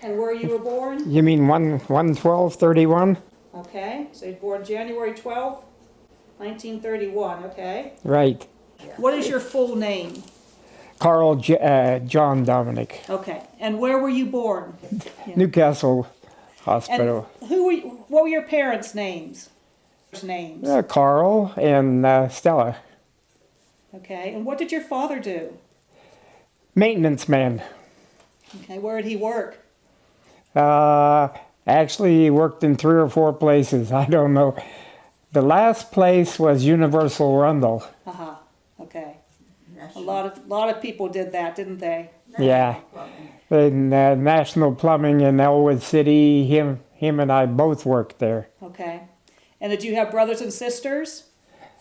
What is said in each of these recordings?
And where you were born? You mean 1/12/31? Okay, so you were born January 12th, 1931, okay. Right. What is your full name? John Dominic. Okay, and where were you born? Newcastle And Hospital. what were your parents' names? Carl and Stella. Okay, and what did your father do? Maintenance man. Okay, where did he work? Actually, he worked in 3 or 4 places. I don't know. The last place was Universal Rundle. Uh-huh, okay. A lot of people did that, didn't they? Yeah. In National Plumbing in Elwood City, him and I both worked there. Okay. And did you have brothers and sisters?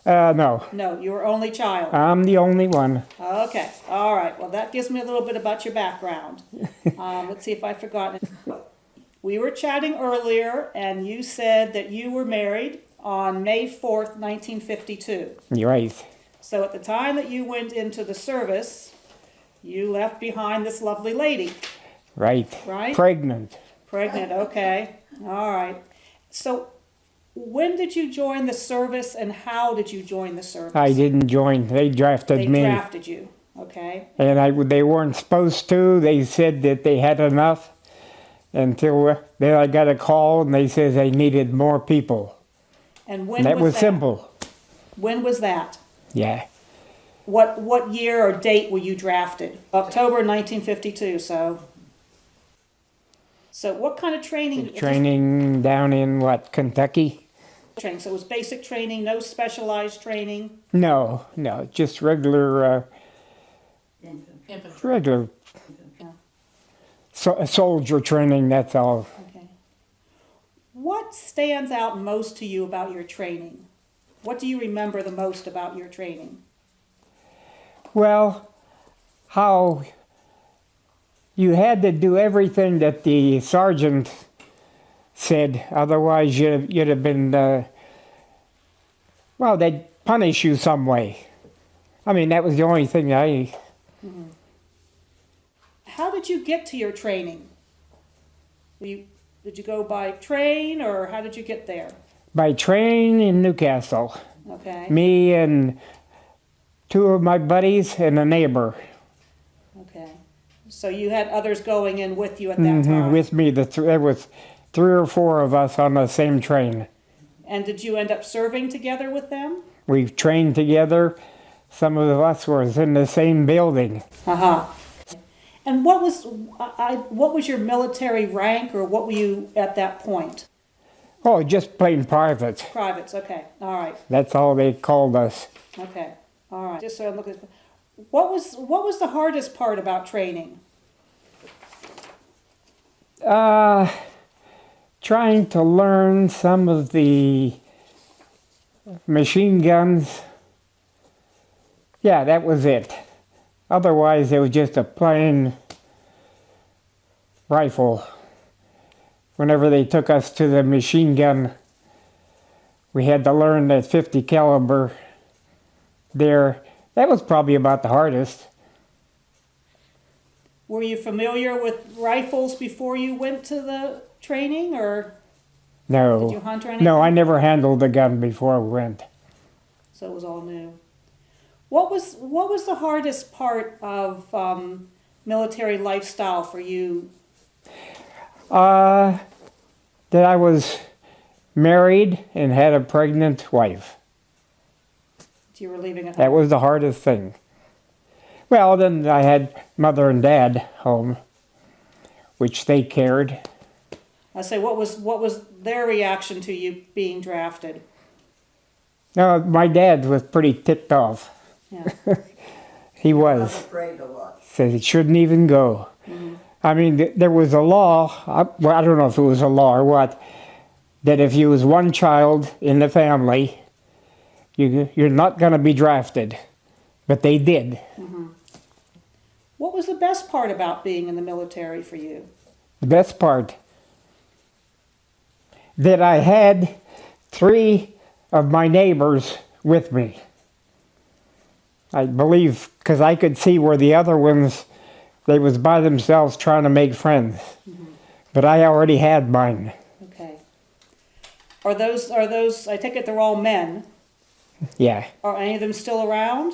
No, No, you were only child. I'm the only one. Okay, all right. Well, that gives me a little bit about your background. Let's see if I've forgotten it. We were chatting earlier, and you said that you were married on May 4th, 1952. You're right. So at the time that you went into the service, you left behind this lovely lady, Right. right? Pregnant. Pregnant, okay. All right. So when did you join the service, and how did you join the service? I didn't join. They drafted They me. drafted you, okay. And they weren't supposed to. They said that they had enough until then I got a call and they said they needed more people. And when And that was that? simple. When was that? Yeah. What year or date were you drafted? October 1952, so what kind of training? Training down in Kentucky? Training. So it was basic training, no specialized training. No, just regular regular Yeah. soldier training, that's all. Okay. What stands out most to you about your training? What do you remember the most about your training? Well, how you had to do everything that the sergeant said, otherwise you'd have been, they'd punish you some way. I mean, that was the only thing How did you get to your training? Did you go by train, or how did you get there? by train in Newcastle. Okay. Me and 2 of my buddies and a neighbor. Okay. So you had others going in with you at that time? With me, there was 3 or 4 of us on the same train. And did you end up serving together with them? We trained together. Some of us was in the same building. Uh-huh. And what was your military rank, or what were you at that point? Oh, just plain private. Privates, okay. All right. That's all they called us. Okay. All right. Just so I'm looking. What was the hardest part about training? Trying to learn some of the machine guns. Yeah, that was it. Otherwise, it was just a plain rifle. Whenever they took us to the machine gun, we had to learn that 50 caliber there. That was probably about the hardest. Were you familiar with rifles before you went to the training, or No. did you hunt or anything? No, I never handled a gun before I went. So it was all new. What was the hardest part of military lifestyle for you? That I was married and had a pregnant wife. You were leaving at That home. was the hardest thing. Well, then I had mother and dad home, which they cared. I say, what was their reaction to you being drafted? No, my dad was pretty ticked off. Yeah. He I was was. afraid a lot. Said it shouldn't even go. I mean, there was a law, I don't know if it was a law or what, that if you was one child in the family, you're not going to be drafted. But they did. What was the best part about being in the military for you? The best part, that I had 3 of my neighbors with me. I believe, because I could see where the other ones, they was by themselves trying to make friends. but I already had mine. Okay. Are those, I take it they're all men. Yeah. Are any of them still around?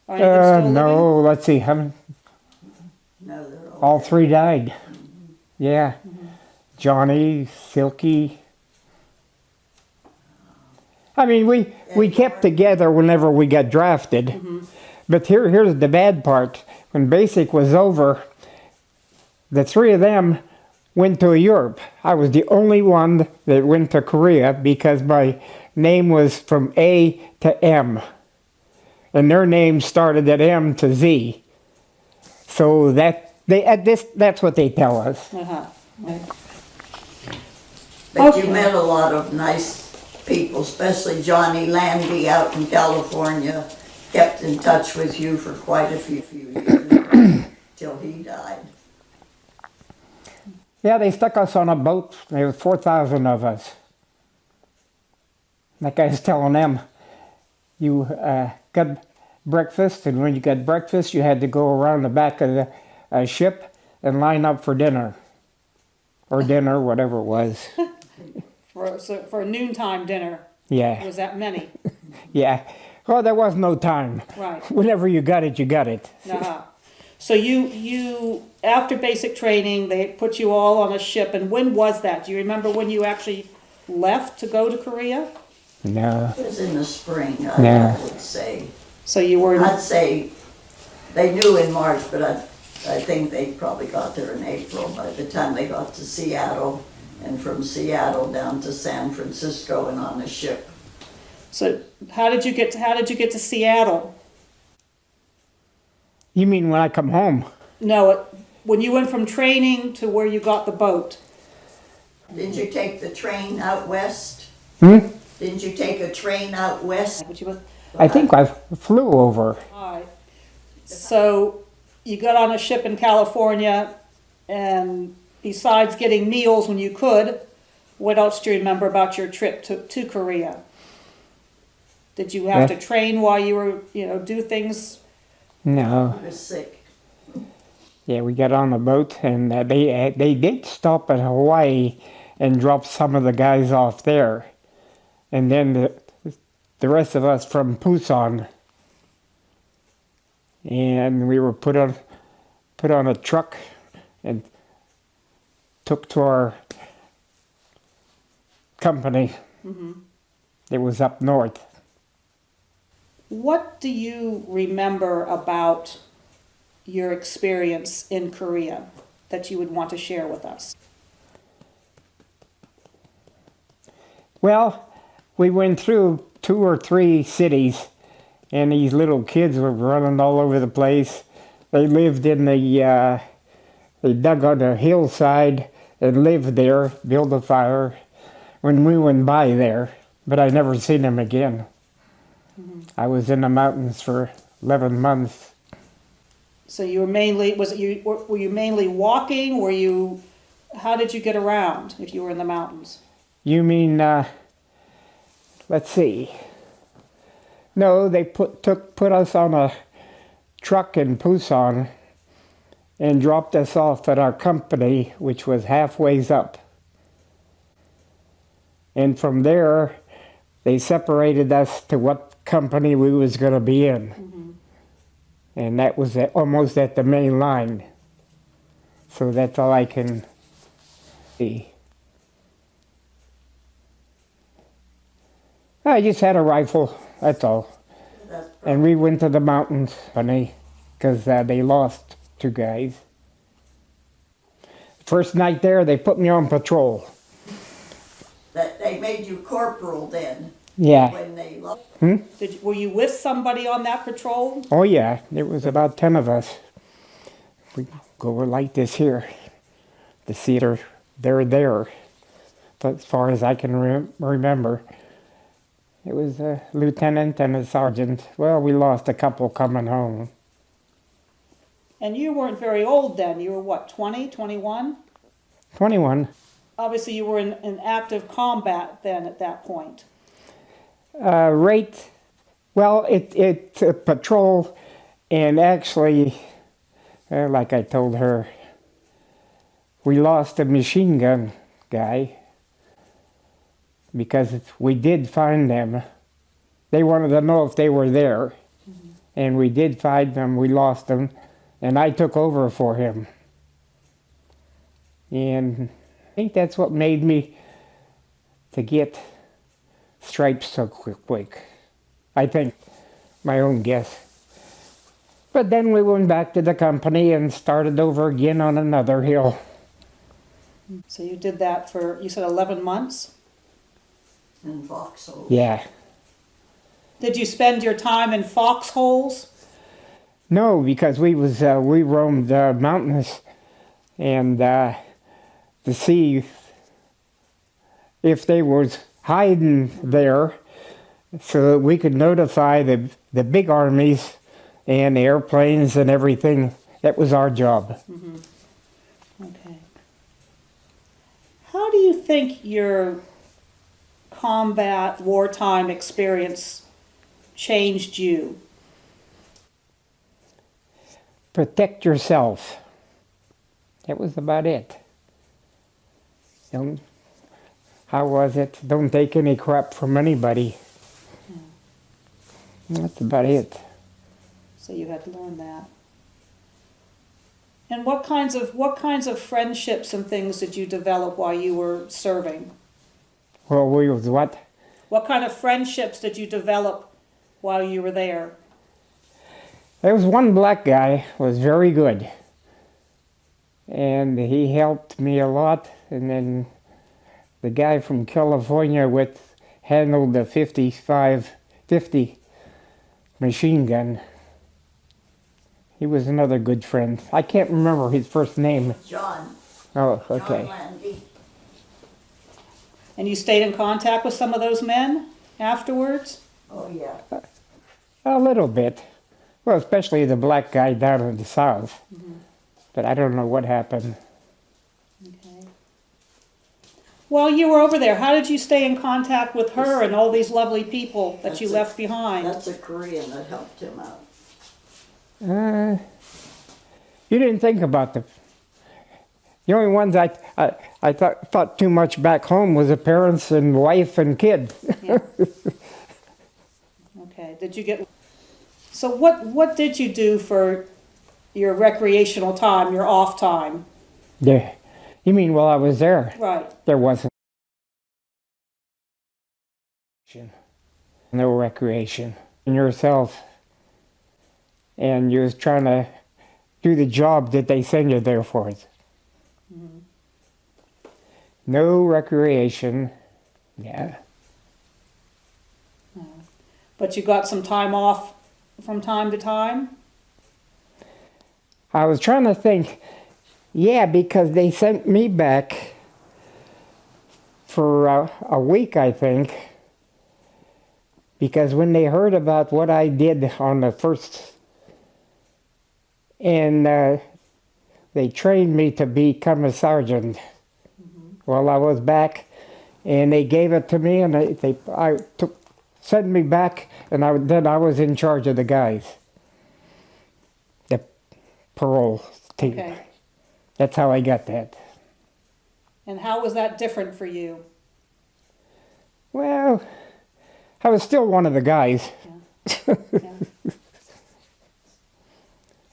Are any of them still living? No, let's see. No, they're All three died. Yeah. Johnny, Silky. I mean, we kept together whenever we got drafted. But here's the bad part. When Basic was over, the three of them went to Europe. I was the only one that went to Korea because my name was from A to M. And their names started at M to Z. So that's what they tell us. Uh-huh. Right. But Okay. you met a lot of nice people, especially Johnny Landy out in California, kept in touch with you for quite a few years till he died. Yeah, they stuck us on a boat. There was 4,000 of us. That guy's telling them, you got breakfast, and when you got breakfast, you had to go around the back of the ship and line up for dinner. Or dinner, whatever it was. For a noontime dinner, Yeah, was that many? yeah. Well, there was no time. Right. Whenever you got it, you got it. Uh-huh. So you after basic training, they put you all on a ship, and when was that? Do you remember when you actually left to go to Korea? No. It was in the spring, Yeah. I would say. So you were, I'd say they knew in March, but I think they probably got there in April by the time they got to Seattle, and from Seattle down to San Francisco and on the ship. so how did you get to Seattle? You mean when I come home? No, when you went from training to where you got the boat. Did you take the train out west? Hmm? Didn't you take a train out west? But you, I think I flew over. all right. So you got on a ship in California, and besides getting meals when you could, what else do you remember about your trip to Korea? Did you have to train while you were, do things? No. I was sick. Yeah, we got on the boat, and they did stop at Hawaii and drop some of the guys off there. And then the rest of us from Busan. And we were put on a truck and took to our company. It was up north. What do you remember about your experience in Korea that you would want to share with us? Well, we went through 2 or 3 cities, and these little kids were running all over the place. They lived in they dug on a hillside and lived there, built a fire when we went by there, but I never seen them again. I was in the mountains for 11 months. So you were mainly, were you mainly walking? How did you get around if you were in the mountains? You mean, let's see. No, they put us on a truck in Busan and dropped us off at our company, which was halfways up. And from there, they separated us to what company we was going to be in. And that was almost at the main line. So that's all I can see. I just had a rifle, that's all. That's And we went to the mountains, funny, because they lost 2 guys. First night there, they put me on patrol. that they made you corporal then Yeah. when they lost. Were you with somebody on that patrol? Oh yeah, there was about 10 of us. We go like this here. The theater, they're there. But as far as I can remember, it was a lieutenant and a sergeant. Well, we lost a couple coming home. And you weren't very old then. You were what, 20, 21? 21. Obviously you were in active combat then at that point. Well, it's a patrol, and actually, like I told her, we lost a machine gun guy because we did find them. They wanted to know if they were there, and we did find them. We lost them, and I took over for him. And I think that's what made me to get stripes so quick. I think, my own guess. But then we went back to the company and started over again on another hill. So you did that for, you said 11 months? In Vauxhall. Yeah. Did you spend your time in foxholes? No, because we roamed the mountains and to see if they was hiding there, so that we could notify the big armies and the airplanes and everything. That was our job. Okay. How do you think your combat wartime experience changed you? Protect yourself. That was about it. How was it? Don't take any crap from anybody. That's about it. So you had to learn that. And what kinds of friendships and things did you develop while you were serving? Well, we was what? What kind of friendships did you develop while you were there? There was one black guy who was very good. And he helped me a lot. And then the guy from California handled the 50 machine gun. He was another good friend. I can't remember his first name. John. Oh, okay. John Landy. And you stayed in contact with some of those men afterwards? Oh, yeah. A little bit. Well, especially the black guy down in the south. But I don't know what happened. Okay. While you were over there, how did you stay in contact with her and all these lovely people that you left behind? That's a Korean that helped him out. You didn't think about the only ones I thought too much back home was the parents and wife and kid. Yeah. Okay. Did you get? So what did you do for your recreational time, your off time? Yeah. You mean while I was there? Right. There wasn't no recreation in yourself, and you're trying to do the job that they send you there for. No recreation. Yeah. But you got some time off from time to time? I was trying to think, yeah, because they sent me back for a week, I think, because when they heard about what I did on the first, and they trained me to become a sergeant while I was back, and they gave it to me, and sent me back, and then I was in charge of the guys, the parole team. Okay. That's how I got that. And how was that different for you? Well, I was still one of the guys. Yeah.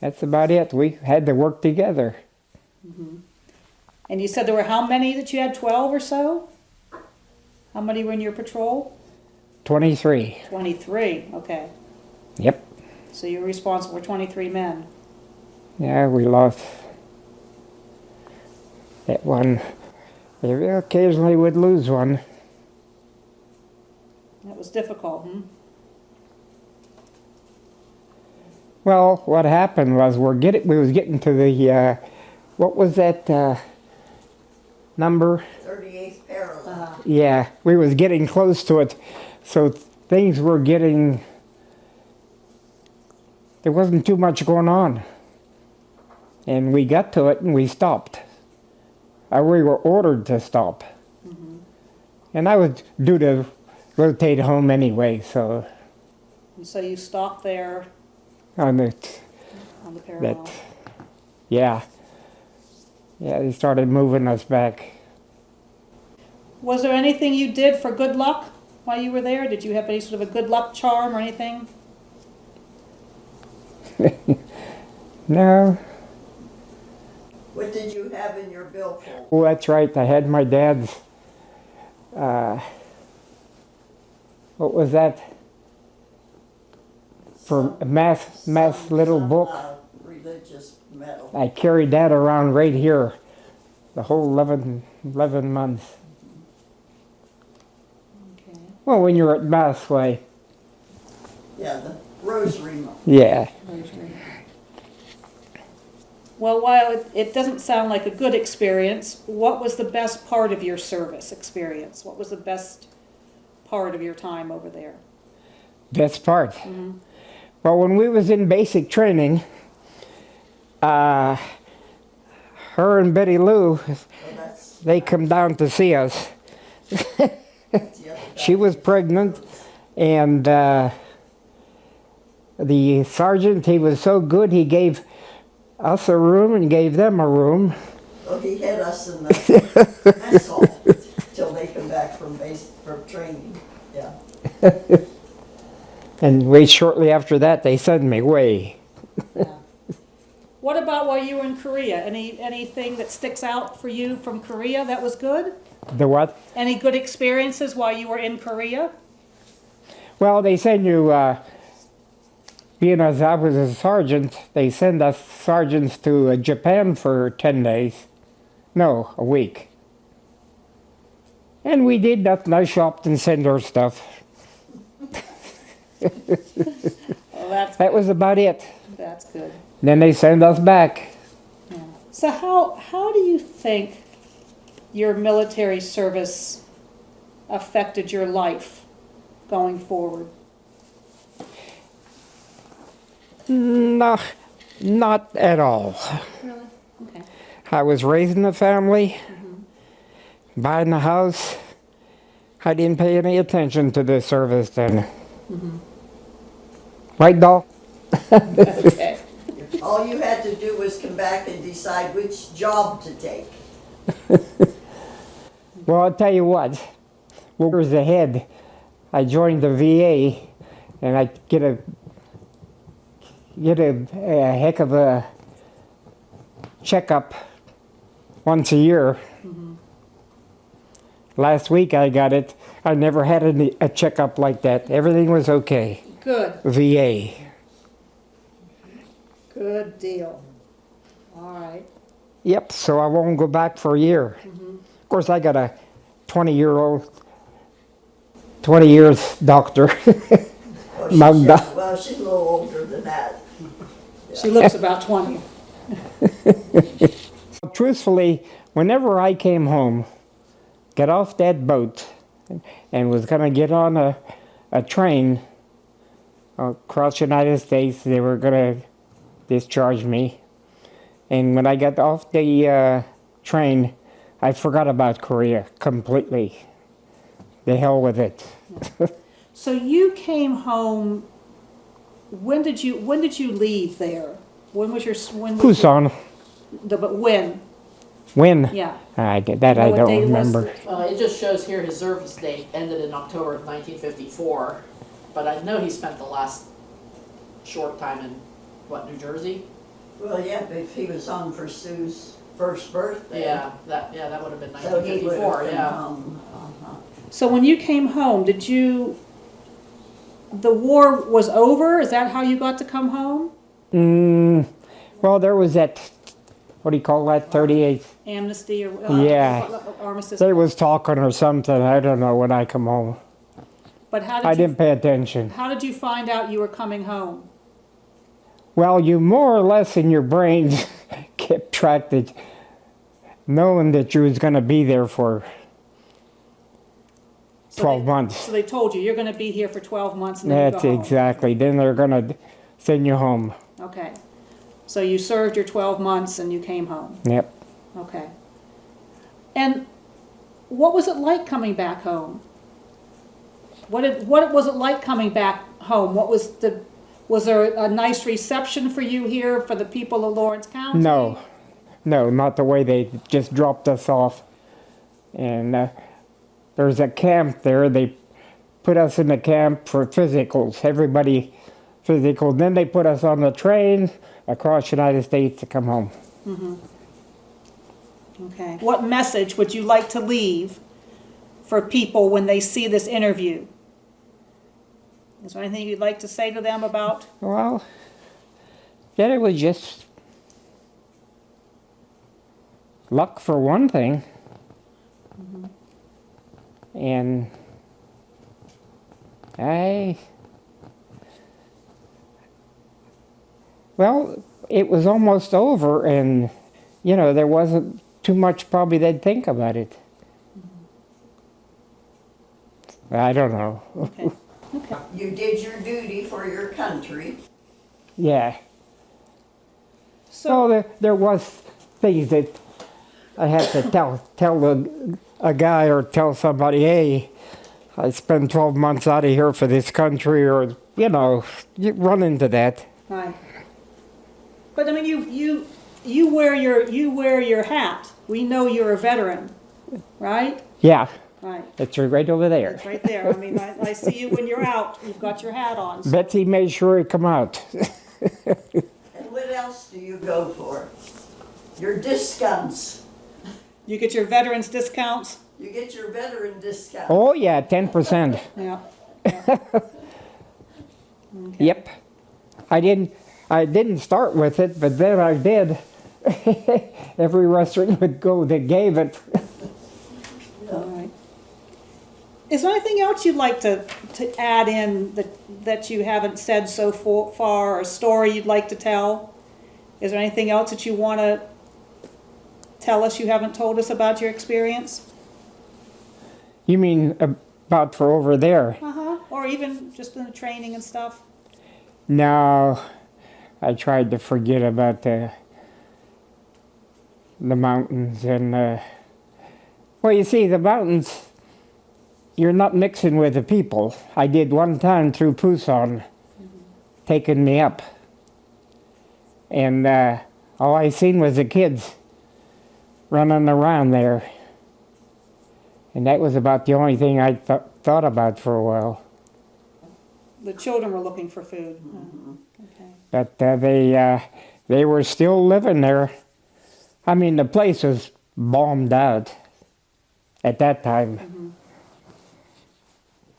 That's about it. We had to work together. And you said there were how many that you had? 12 or so? How many were in your patrol? 23. 23. Okay. Yep. So you're responsible for 23 men. Yeah, we lost that one. We occasionally would lose one. That was difficult, Well, what happened was we was getting to the what was that number? 38th parallel. Yeah, we was getting close to it, so things were getting. There wasn't too much going on, and we got to it and we stopped. We were ordered to stop, and I was due to rotate home anyway. So And so you stopped there on the on the parallel. that, yeah. Yeah, they started moving us back. Was there anything you did for good luck while you were there? Did you have any sort of a good luck charm or anything? No. What did you have in your billfold? Oh, that's right. I had my dad's, what was that? For a math little book. Religious medal. I carried that around right here the whole 11 months. Okay. Well, when you're at Mass way. Yeah, the rosary medal. Yeah. Well, while it doesn't sound like a good experience, what was the best part of your service experience? What was the best part of your time over there? Best part. Well, when we was in basic training, her and Betty Lou, Well, that's they come down to see us. the other She was pregnant, and the sergeant, he was so good, he gave us a room and gave them a room. Well, he had us in the mess hall till they come back from training. Yeah. And wait, shortly after that, they sent me away. What about while you were in Korea? Anything that sticks out for you from Korea that was good? The what? Any good experiences while you were in Korea? Well, they send you, being as I was a sergeant, they send us sergeants to Japan for 10 days. No, a week. And we did nothing. I shopped and sent her stuff. Well, That was about it. that's good. Then they send us back. Yeah. So how do you think your military service affected your life going forward? No, not at all. Really? Okay. I was raising a family, buying a house. I didn't pay any attention to the service then. Right, Doc? Okay. All you had to do was come back and decide which job to take. Well, I'll tell you what. Years ahead, I joined the VA, and I get a heck of a checkup once a year. Last week I got it. I never had a checkup like that. Everything was okay. Good. VA. Good deal. All right. Yep, so I won't go back for a year. Of course, I got a 20 years doctor. Well, Magda. she's a little older than that. She looks about 20. Truthfully, whenever I came home, got off that boat, and was going to get on a train across the United States, they were going to discharge me. And when I got off the train, I forgot about Korea completely. The hell with it. So you came home. When did you leave there? When was your Pusan. But when? When? Yeah. I Know don't what day it was? remember. It just shows here his service date ended in October of 1954, but I know he spent the last short time in, New Jersey? Well, yeah, but if he was on for Sue's first birthday. Yeah, that would have been So he would 1954, have been yeah. home. So when you came home, the war was over? Is that how you got to come home? Well, there was that, what do you call that, 38? Amnesty or Yeah. armistice? They was talking or something, I don't know, when I come home. But how I did you didn't pay attention. how did you find out you were coming home? Well, you more or less in your brains kept track that, knowing that you was going to be there for So 12 they- months. So they told you you're going to be here for 12 months and then you That's go home. exactly. Then they're going to send you home. Okay. So you served your 12 months and you came home. Yep. Okay. And what was it like coming back home? What was it like coming back home? Was there a nice reception for you here for the people of Lawrence County? No. No, not the way they just dropped us off. And there's a camp there. They put us in the camp for physicals. Everybody physical. Then they put us on the train across the United States to come home. Okay. What message would you like to leave for people when they see this interview? Is there anything you'd like to say to them about? Well, that it was just luck for one thing. And well, it was almost over, and, you know, there wasn't too much probably they'd think about it. I don't know. Okay. Okay. You did your duty for your country. Yeah. So, So there was things that I had to tell a guy or tell somebody, hey, I spent 12 months out of here for this country, or, you know, you run into that. right. But I mean, you wear your hat. We know you're a veteran, right? Yeah, Right. it's right over there. It's right there. I mean, I see you when you're out. You've got your hat on. So- Betsy made sure it come out. And what else do you go for? Your discounts. You get your veterans discounts. You get your veteran discount. Oh yeah, 10%. Yeah. Yep. I didn't start with it, but then I did. Every restaurant would go that gave it. All right. Is there anything else you'd like to add in that you haven't said so far, or a story you'd like to tell? Is there anything else that you want to tell us you haven't told us about your experience? You mean about for over there? Uh-huh. Or even just in the training and stuff? No, I tried to forget about the mountains and well, you see, the mountains, you're not mixing with the people. I did one time through Pusan, taking me up, and all I seen was the kids running around there, and that was about the only thing I thought about for a while. The children were looking for food. Okay. But they were still living there. I mean, the place was bombed out at that time.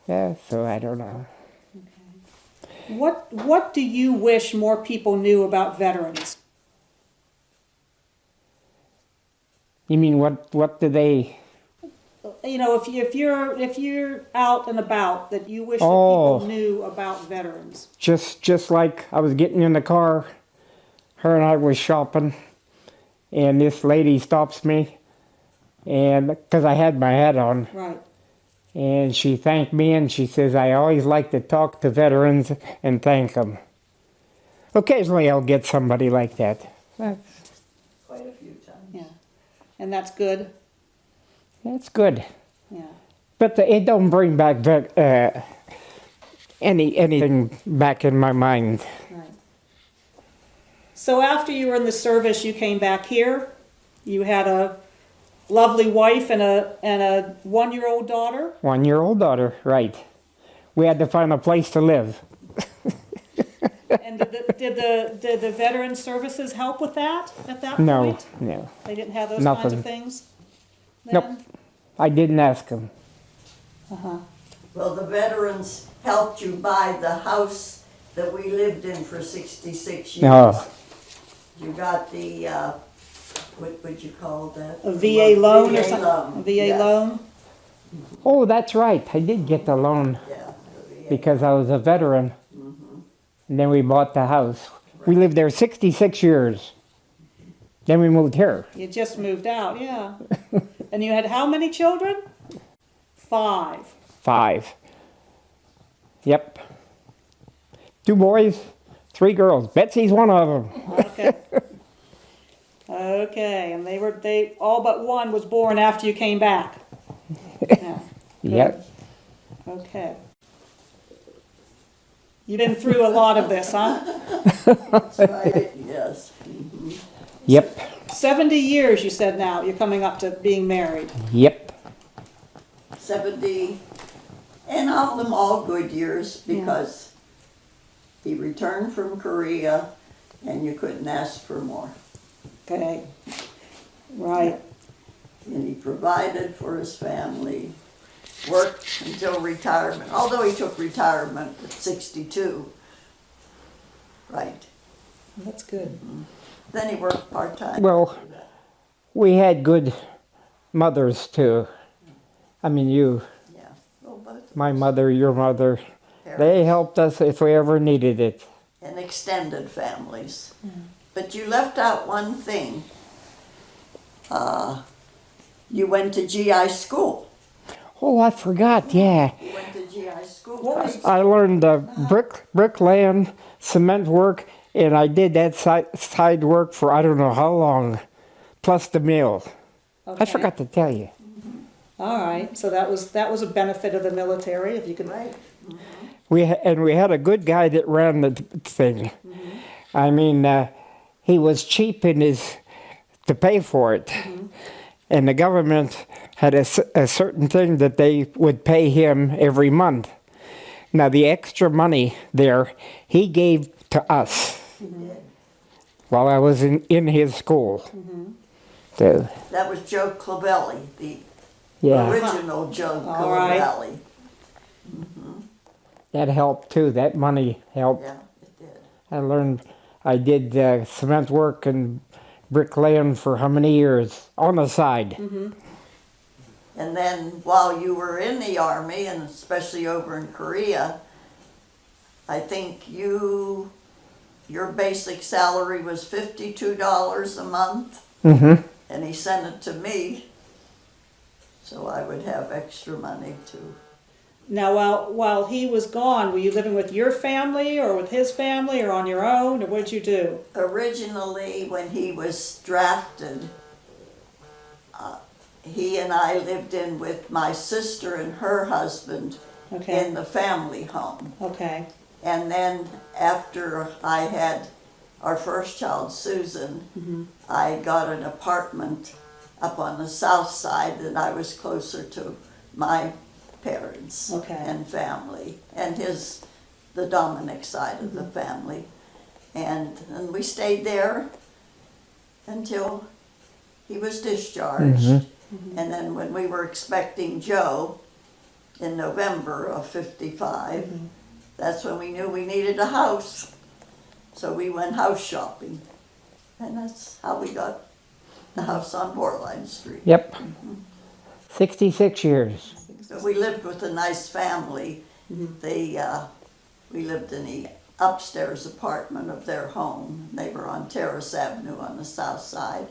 Yeah, so I don't know. What do you wish more people knew about veterans? You mean what do they? You know, if you're out and about, that you wish that Oh. people knew about veterans. Just like I was getting in the car, her and I was shopping, and this lady stops me, and because I had my hat on, Right. and she thanked me, and she says, I always like to talk to veterans and thank them. Occasionally I'll get somebody like that. Quite a few times. Yeah. And that's good. That's good. Yeah. But it don't bring back anything back in my mind. Right. So after you were in the service, you came back here. You had a lovely wife and a 1-year-old daughter. 1-year-old daughter, right. We had to find a place to live. And did the veteran services help with that at that No, point? no. They didn't have those kinds of Nothing. things? Nope. Then? I didn't ask them. Uh-huh. Well, the veterans helped you buy the house that we lived in for 66 years. Oh. You got the, what would you call that? A VA loan or VA something? loan, A VA yes. loan? Oh, that's right. I did get the loan Yeah, the VA. because I was a veteran. And then we bought the house. We lived there 66 years. Then we moved here. You just moved out, yeah. And you had how many children? 5. 5. Yep. 2 boys, 3 girls. Betsy's one of them. Okay. Okay, and they all but one was born after you came back. Yeah. Yep. Okay. You've been through a lot of this, huh? That's right, yes. Yep. 70 years, you said now, you're coming up to being married. Yep. 70, and all good years because he returned from Korea and you couldn't ask for more. Okay, right, And he provided for his family, worked until retirement, although he took retirement at 62. Right. that's good. Then he worked part-time. Well, we had good mothers too. I mean, you, Yeah. Well, both my mother, your mother, they parents helped us if we ever needed it. and extended families. But you left out one thing. You went to GI school. Oh, I forgot, yeah. You went to GI school. What right? was- I learned bricklaying, cement work, and I did that side work for I don't know how long, plus the mill. I Okay. forgot to tell you. All right, so that was a benefit of the military, if you could. Right. We had a good guy that ran the thing. I mean, he was cheap in his to pay for it, and the government had a certain thing that they would pay him every month. Now the extra money there he gave to us while I was in his school. So, That was Joe Clavelli, the yeah, original Joe All right. Clavelli. that helped too. That money helped. Yeah, it did. I did cement work and bricklaying for how many years on the side. And then while you were in the Army, and especially over in Korea, I think your basic salary was $52 a month, Mm-hmm. and he sent it to me, so I would have extra money too. Now, while he was gone, were you living with your family or with his family or on your own, or what did you do? Originally, when he was drafted, he and I lived in with my sister and her husband Okay, in the family home. okay, And then after I had our first child, Susan, I got an apartment up on the south side that I was closer to my parents Okay. and family, and the Dominic side of the family. And we stayed there until he was discharged. And then when we were expecting Joe in November of 55, that's when we knew we needed a house. So we went house shopping. And that's how we got the house on Borline Street. Yep. 66 years. So we lived with a nice family. We lived in the upstairs apartment of their home. They were on Terrace Avenue on the south side.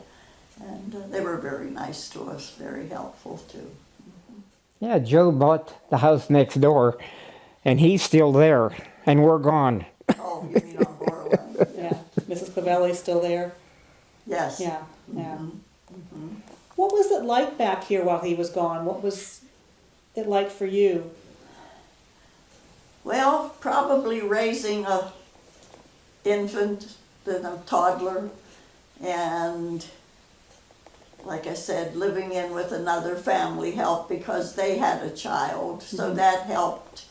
And they were very nice to us, very helpful too. Yeah, Joe bought the house next door, and he's still there, and we're gone. Oh, you mean on Borland? yeah. Mrs. Clavelli's still there? Yes. Yeah, yeah. What was it like back here while he was gone? What was it like for you? Well, probably raising a infant, then a toddler, and like I said, living in with another family helped because they had a child, so that helped.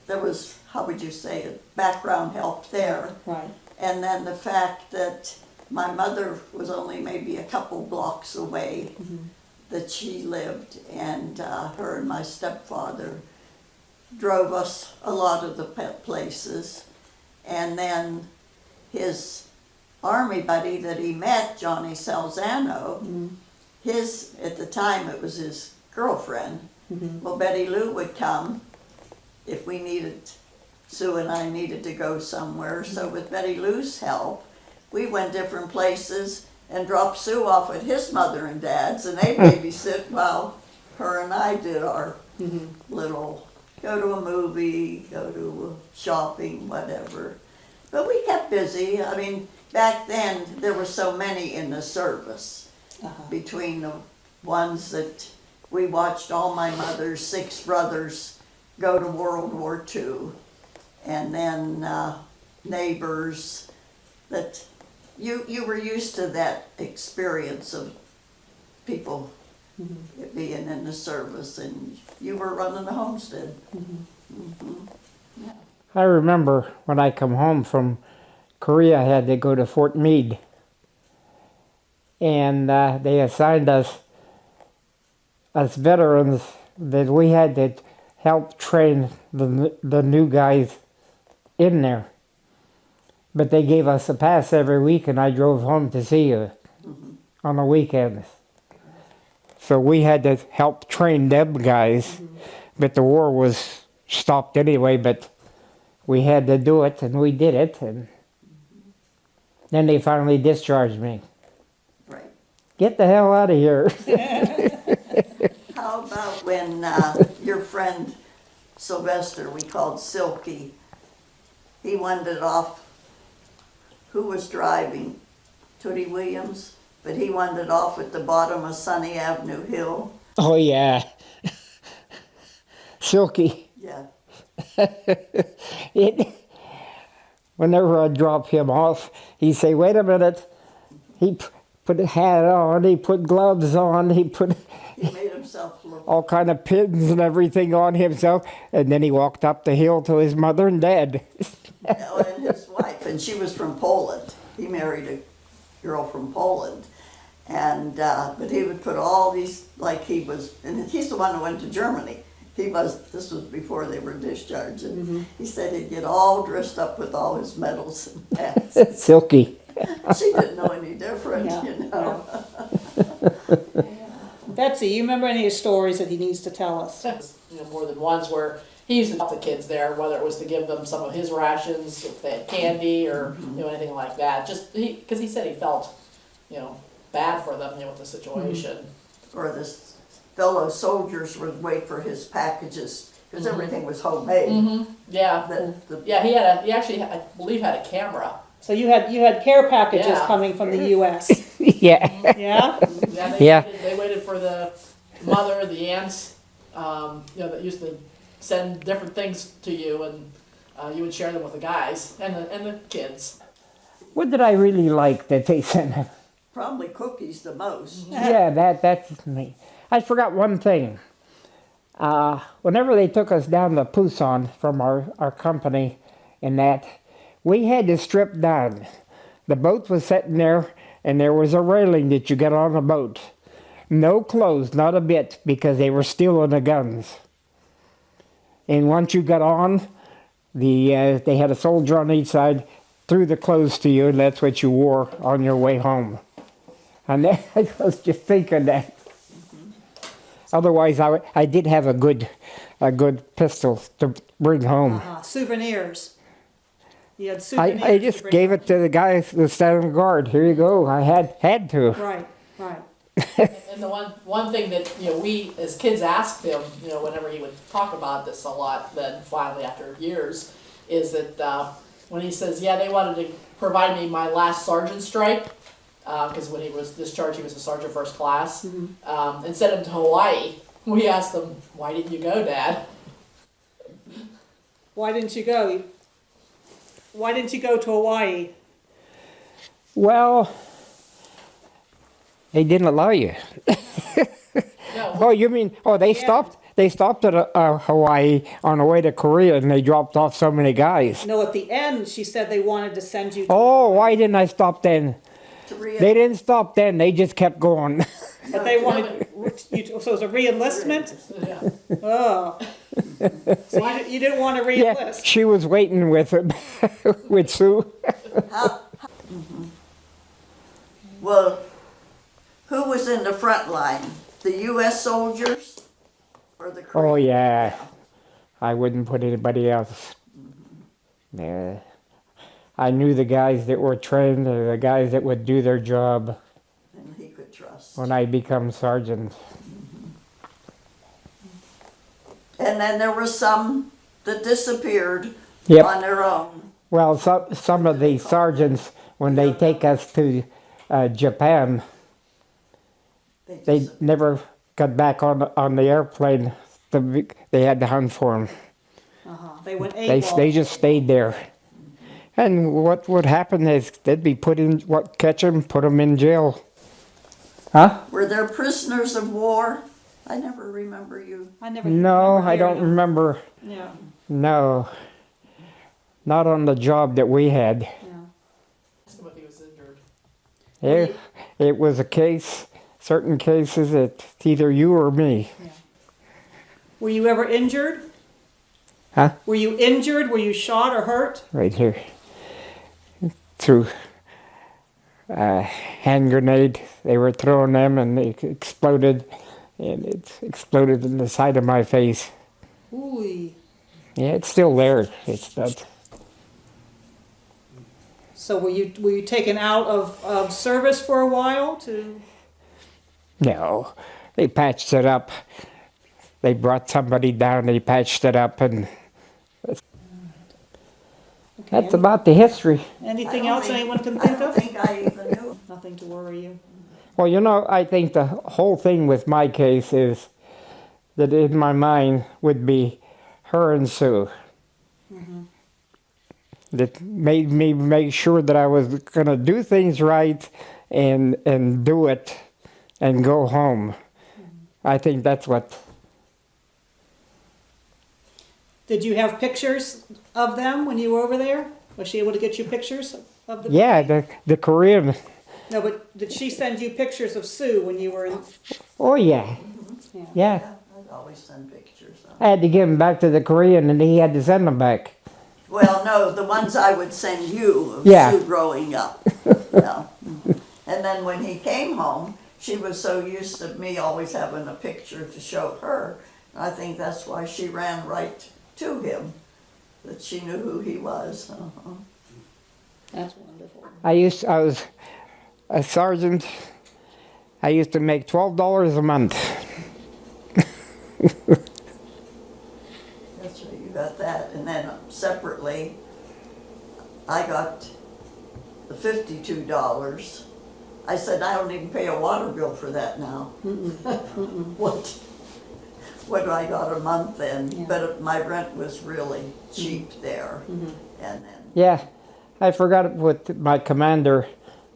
There was, how would you say it, background help there. Right, And then the fact that my mother was only maybe a couple blocks away that she lived, and her and my stepfather drove us a lot of the places. And then his Army buddy that he met, Johnny Salzano, at the time it was his girlfriend. Well, Betty Lou would come if we needed, Sue and I needed to go somewhere. So with Betty Lou's help, we went different places and dropped Sue off at his mother and dad's, and they babysit while her and I did our little, go to a movie, go to shopping, whatever. But we kept busy. I mean, back then, there were so many in the service. Between the ones that we watched all my mother's 6 brothers go to World War II, and then neighbors that you were used to that experience of people being in the service, and you were running the homestead. I remember when I come home from Korea, I had to go to Fort Meade. And they assigned us veterans that we had to help train the new guys in there. But they gave us a pass every week, and I drove home to see you on the weekends. So we had to help train them guys, but the war was stopped anyway, but we had to do it, and we did it, and then they finally discharged me. Right. Get the hell out of here. How about when your friend Sylvester, we called Silky, he wandered off, who was driving? Tootie Williams? But he wandered off at the bottom of Sunny Avenue Hill. Oh, yeah. Silky. Yeah. Whenever I drop him off, he'd say, wait a minute. He put a hat on, he put gloves on, he put He made himself look. all kind of pins and everything on himself, and then he walked up the hill to his mother and dad. And his wife, and she was from Poland. He married a girl from Poland. And, but he would put all these, like he was, and he's the one who went to Germany. This was before they were discharged. And he said he'd get all dressed up with all his medals and hats. Silky. She didn't know any different, Yeah, you know. Betsy, you remember any stories that he needs to tell us? You know, more than once where he used to help the kids there, whether it was to give them some of his rations, if they had candy or you know anything like that. Just because he said he felt, you know, bad for them, you know, with the situation. Or this fellow soldiers would wait for his packages, because everything was homemade. Yeah, yeah. He actually, I believe, had a camera. So you had care packages Yeah. coming from the U.S. Yeah. Yeah. Yeah, Yeah. they waited for the mother, the aunts, you know, that used to send different things to you, and you would share them with the guys and the kids. What did I really like that they sent? Probably cookies the most. Yeah, that's me. I forgot one thing. Whenever they took us down to Pusan from our company and that, we had to strip down. The boat was sitting there, and there was a railing that you got on the boat. No clothes, not a bit, because they were stealing the guns. And once you got on, they had a soldier on each side, threw the clothes to you, and that's what you wore on your way home. And I was just thinking that. Otherwise, I did have a good pistol to bring home. Souvenirs. You had souvenirs. I just to bring gave home. it to the guy who stood on guard. Here you go. I had to. Right, right. And the one thing that, you know, we as kids asked him, you know, whenever he would talk about this a lot, then finally after years, is that when he says, yeah, they wanted to provide me my last sergeant stripe, because when he was discharged, he was a sergeant first class, and sent him to Hawaii. We asked him, why didn't you go, Dad? Why didn't you go? Why didn't you go to Hawaii? Well, they didn't allow you. No, Oh, you mean? Oh, they stopped. They stopped at Hawaii on the way to Korea, and they dropped off so many guys. No, at the end, she said they wanted to send you. Oh, why didn't I stop then? To They didn't stop then. They just kept going. But they wanted you. So it was a re-enlistment. yeah. Oh. So you didn't want to Yeah, re-enlist. she was waiting with him, with Sue. Well, who was in the front line? The U.S. soldiers or the Korean? Oh yeah, I wouldn't put anybody else. Yeah, I knew the guys that were trained, the guys that would do their job And he could trust. when I become sergeant. And then there were some that disappeared Yep. on their own. Well, some of the sergeants, when they take us to Japan, they Dis- never got back on the airplane. They had to hunt for them. They went They AWOL. just stayed there. And what would happen is they'd be catch them, put them in jail. Huh? Were there prisoners of war? I never remember you. I never. No, remember I don't hearing them. remember. Yeah, No. Not on the job that we had. yeah. Ask him if he was injured. It was a case, certain cases, it's either you or me. Were you ever injured? Huh? Were you injured? Were you shot or hurt? Right here. Through a hand grenade. They were throwing them and it exploded. And it exploded in the side of my face. Ooh. Yeah, it's still there. It's not. So were you taken out of service for a while to? No. They patched it up. They brought somebody down, they patched it up, and that's about the history. Anything I don't else think- anyone can I think don't of? think I even knew. Nothing to worry you. Well, you know, I think the whole thing with my case is that in my mind would be her and Sue. That made me make sure that I was going to do things right and do it and go home. I think that's what. Did you have pictures of them when you were over there? Was she able to get you pictures of the? Yeah, the Korean. No, but did she send you pictures of Sue when you were in? Oh, yeah. Yeah. Yeah. I'd always send pictures of. I had to give him back to the Korean and he had to send them back. Well, no, the ones I would send you of Yeah. Sue growing up. Yeah. And then when he came home, she was so used to me always having a picture to show her. I think that's why she ran right to him, that she knew who he was. That's wonderful. I was a sergeant. I used to make $12 a month. That's right, you got that. And then separately, I got the $52. I said, I don't even pay a water bill for that now. What do I got a month then? Yeah. But my rent was really cheap there. And then, Yeah, I forgot what my commander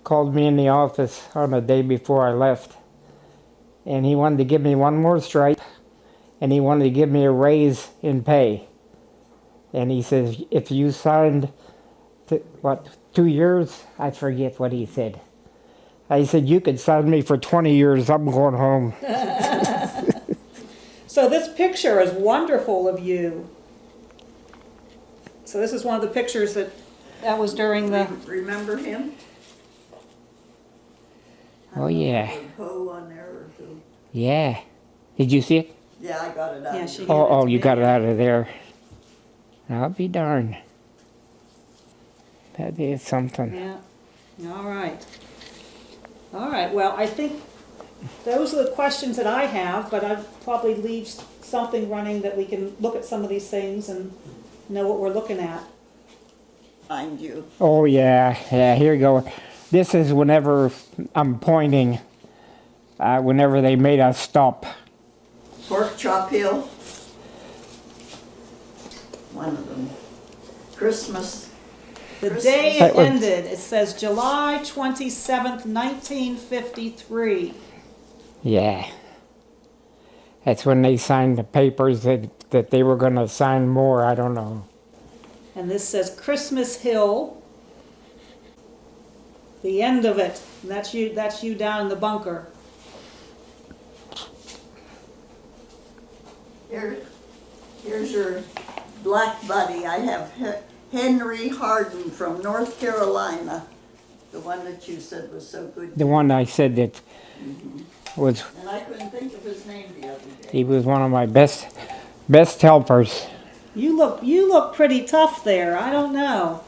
called me in the office on the day before I left. And he wanted to give me one more stripe and he wanted to give me a raise in pay. And he says, if you signed, 2 years? I forget what he said. I said, you could sign me for 20 years, I'm going home. So this picture is wonderful of you. So this is one of the pictures that was during the. remember him? Oh, yeah. Poe on there or who? Yeah. Did you see it? Yeah, I got it out. Yeah, of she your- Oh, you got it out of there. I'll be darned. That is something. Yeah, all right. All right, well, I think those are the questions that I have, but I'd probably leave something running that we can look at some of these things and know what we're looking at. Find you. Oh, yeah, here you go. This is whenever I'm pointing, whenever they made us stop. Pork Chop Hill. One of them. Christmas. The Christmas. day That it was- ended, it says July 27th, 1953. Yeah. That's when they signed the papers that they were going to sign more, I don't know. And this says Christmas Hill. The end of it. And that's you down in the bunker. Here's your black buddy. I have Henry Harden from North Carolina. The one that you said was so good. The one I said that was, And I couldn't think of his name the other day. he was one of my best helpers. You look pretty tough there. I don't know.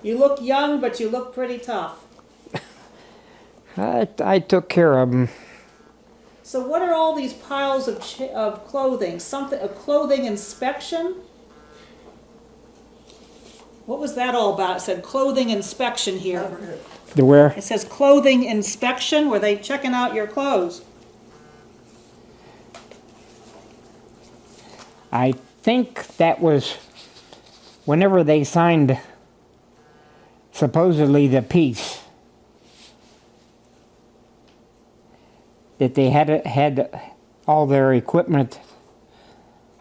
You look young, but you look pretty tough. I took care of him. So what are all these piles of clothing? A clothing inspection? What was that all about? It said clothing inspection here. The where? It says clothing inspection. Were they checking out your clothes? I think that was whenever they signed supposedly the peace. That they had all their equipment.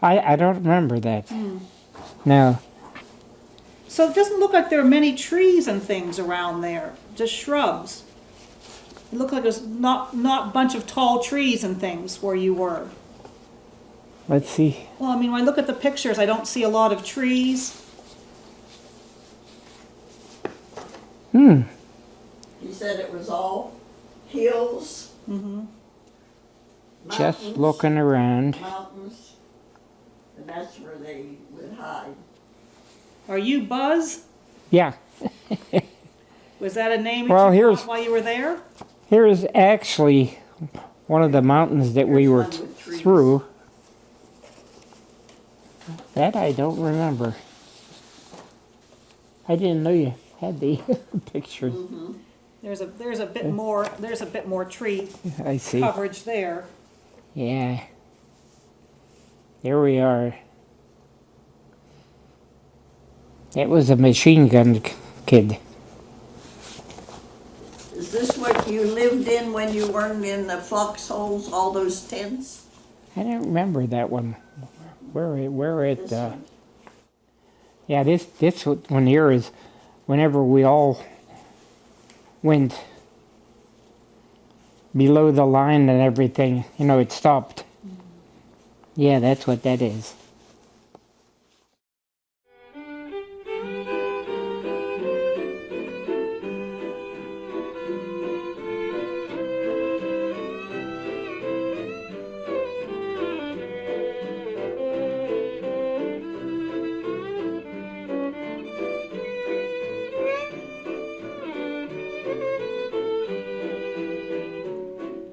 I don't remember that. No. So it doesn't look like there are many trees and things around there, just shrubs. It looked like it was not a bunch of tall trees and things where you were. Let's see. Well, I mean, when I look at the pictures, I don't see a lot of trees. He said it was all hills. Just mountains, looking around. Mountains, and that's where they would hide. Are you Buzz? Yeah. Was that a name that Well, you here's- got while you were there? Here's actually one of the mountains that we Here's were one with trees. through. That I don't remember. I didn't know you had the pictures. There's a bit more tree I see. coverage there. Yeah. There we are. That was a machine gun kid. Is this what you lived in when you weren't in the foxholes, all those tents? I don't remember that one. Where it This one? yeah, this one here is whenever we all went below the line and everything, you know, it stopped. Yeah, that's what that is.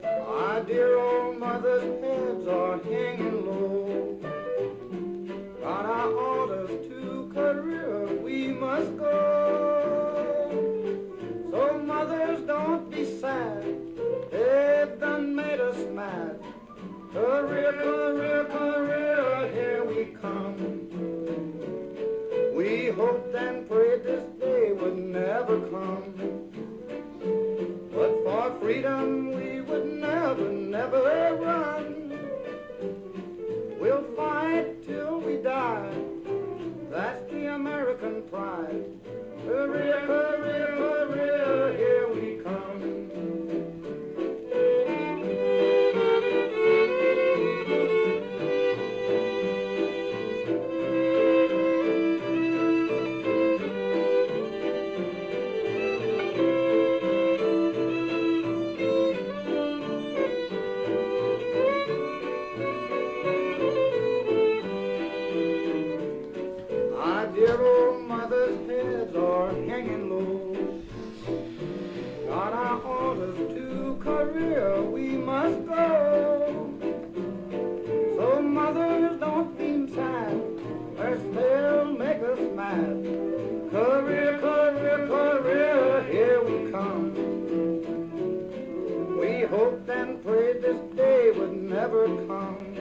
Our dear old mother's heads are hanging low. Got our orders to Korea, we must go. So mothers, don't be sad, they've done made us mad. Korea, Korea, Korea, here we come. We hoped and prayed this day would never come. But for freedom we would never, never run. We'll fight till we die. That's the American pride. Korea, Korea, Korea, here we come. Our dear old mother's heads are hanging low. Got our orders to Korea, we must go. So mothers, don't be sad, or they'll make us mad. Korea, Korea, Korea, here we come. We hoped and prayed this day would never come.